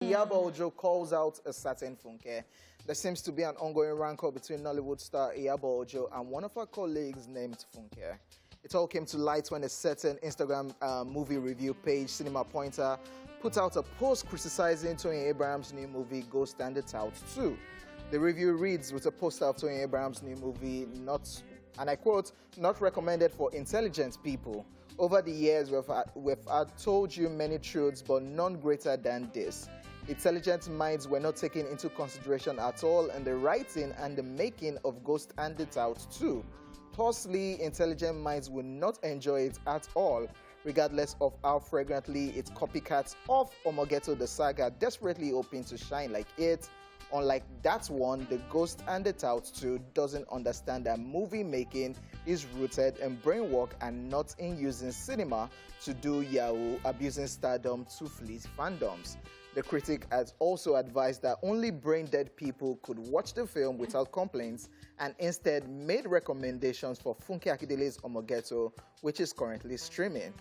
Iyabo Ojo calls out a certain Funke. There seems to be an ongoing rancor between Nollywood star Iyabo Ojo and one of her colleagues named Funke. It all came to light when a certain Instagram movie review page, Cinema Pointer, put out a post criticizing Toyin Abraham's new movie, Ghost and the Tout, 2. The review reads with a poster of Toyin Abraham's new movie, and I quote, "not recommended for intelligent people. Over the years, we've told you many truths, but none greater than this. Intelligent minds were not taken into consideration at all in the writing and the making of Ghost and the Tout 2. Thusly, intelligent minds will not enjoy it at all, regardless of how fragrantly its copycats of Omogeto the saga desperately hoping to shine like it. Unlike that one, the Ghost and the Tout 2 doesn't understand that movie making is rooted in brain work and not in using cinema to do yahoo, abusing stardom to fleece fandoms." The critic has also advised that only brain-dead people could watch the film without complaints and instead made recommendations for Funke Akindele's Omogeto, which is currently streaming.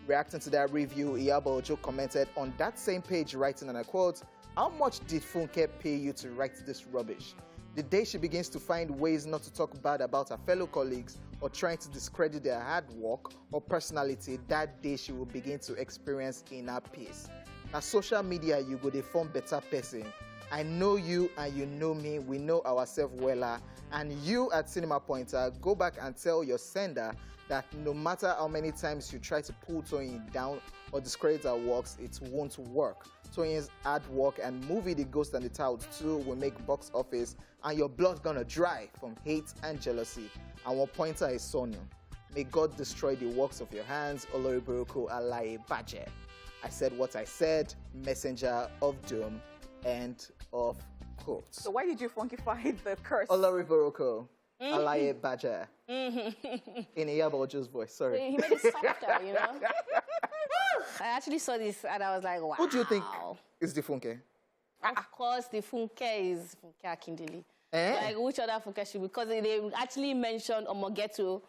Reacting to that review, Iyabo Ojo commented on that same page, writing, and I quote, "How much did Funke pay you to write this rubbish? The day she begins to find ways not to talk bad about her fellow colleagues or trying to discredit their hard work or personality, that day she will begin to experience inner peace. Na social media you go dey form better person. I know you and you know me, we know ourselves wella. And you at Cinema Pointer, go back and tell your sender that no matter how many times you try to pull Toyin down or discredit her works, it won't work. Toyin's hard work and movie The Ghost and the Tout 2 will make box office and your blood's gonna dry from hate and jealousy. And one pointer is Sonu. May God destroy the works of your hands, Oloriboroko Alaye Baje. I said what I said, messenger of doom, end of quote." So why did you funkify the curse? Oloriboroko Alaye Baje. In Iyabo Ojo's voice, sorry. He made it softer, you know? I actually saw this and I was like, wow. Who do you think is the Funke? Of course, the Funke is Funke Akindele. Like, which other Funke should be? Because they actually mentioned Omogeto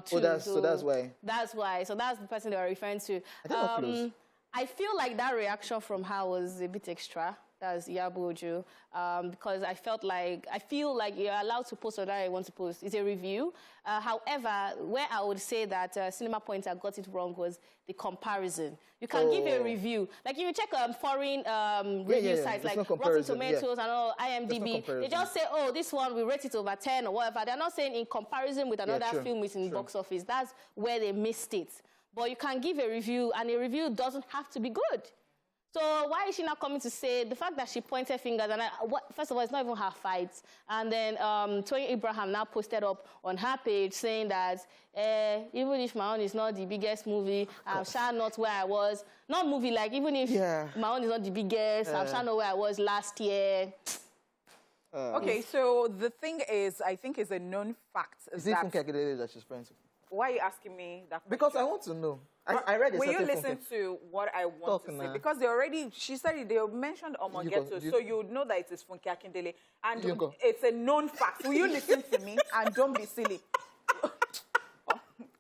too. So that's why. That's why. So that's the person they were referring to. I feel like that reaction from her was a bit extra. That's Iyabo Ojo, because I feel like you're allowed to post whatever you want to post. It's a review. However, where I would say that Cinema Pointer got it wrong was the comparison. You can give a review. Like if you check foreign review sites like Rotten Tomatoes and all, IMDb, they just say, oh, this one, we rate it over 10 or whatever. They're not saying in comparison with another film is in box office. That's where they missed it. But you can give a review, and a review doesn't have to be good. So why is she not coming to say the fact that she pointed fingers? And first of all, it's not even her fight. And then Toyin Abraham now posted up on her page saying that even if my own is not the biggest movie, I'm sure not where I was. Not movie, like even if my own is not the biggest, I'm sure not where I was last year. Okay, so the thing is, I think is a known fact. Is it Funke Akindele that she's friends with? Why are you asking me that question? Because I want to know. I read it. Will you listen to what I want to say? Because they already, she said it, they mentioned Omogeto, so you would know that it is Funke Akindele. And it's a known fact. Will you listen to me and don't be silly?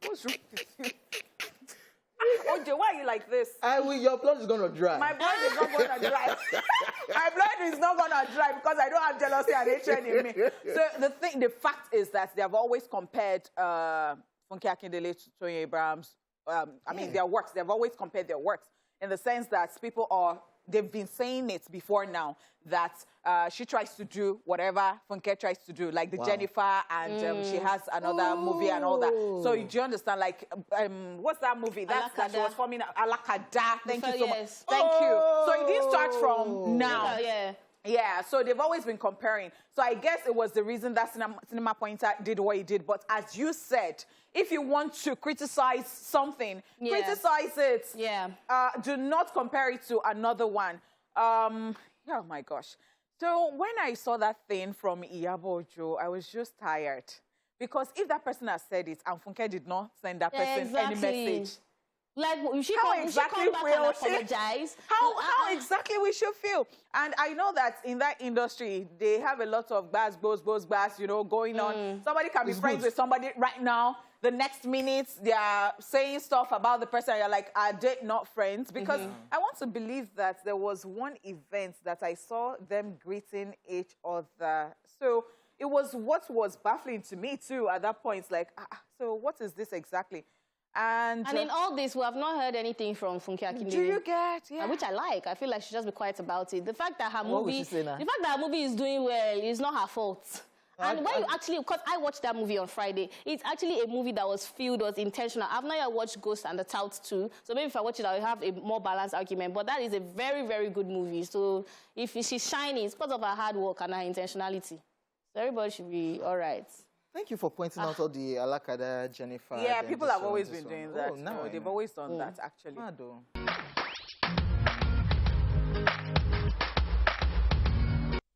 What's wrong with you? Ojo, why are you like this? Your blood is going to dry. My blood is not going to dry. My blood is not going to dry because I don't have jealousy and hatred in me. So the fact is that they have always compared Funke Akindele to Toyin Abraham's, their works. They've always compared their works in the sense that they've been saying it before now, that she tries to do whatever Funke tries to do, like the Jennifer, and she has another movie and all that. So do you understand, like, what's that movie? That she was forming, Alakada. Thank you so much. Thank you. So it didn't start from now. Yeah, so they've always been comparing. So I guess it was the reason that Cinema Pointer did what he did. But as you said, if you want to criticize something, criticize it. Yeah. Do not compare it to another one. Oh, my gosh. So when I saw that thing from Iyabo Ojo, I was just tired. Because if that person has said it and Funke did not send that person any message, like, we should come back and apologize. How exactly we should feel. And I know that in that industry, they have a lot of buzz, going on. Somebody can be friends with somebody right now, the next minute they are saying stuff about the person. You're like, are they not friends? Because I want to believe that there was one event that I saw them greeting each other. So it was what was baffling to me too at that point. It's like, so what is this exactly? And in all this, we have not heard anything from Funke Akindele. Do you get? Yeah. Which I like. I feel like she should just be quiet about it. The fact that her What would movie, she say now? the fact that her movie is doing well is not her fault. And when you actually, because I watched that movie on Friday, it's actually a movie that was intentional. I've not yet watched Ghost and the Tout too, so maybe if I watch it, I'll have a more balanced argument. But that is a very, very good movie. So if she's shining, it's because of her hard work and her intentionality. So everybody should be all right. Thank you for pointing out all the Alakada, Jennifer. Yeah, people have always been doing that. Oh, no, they've always done that, actually.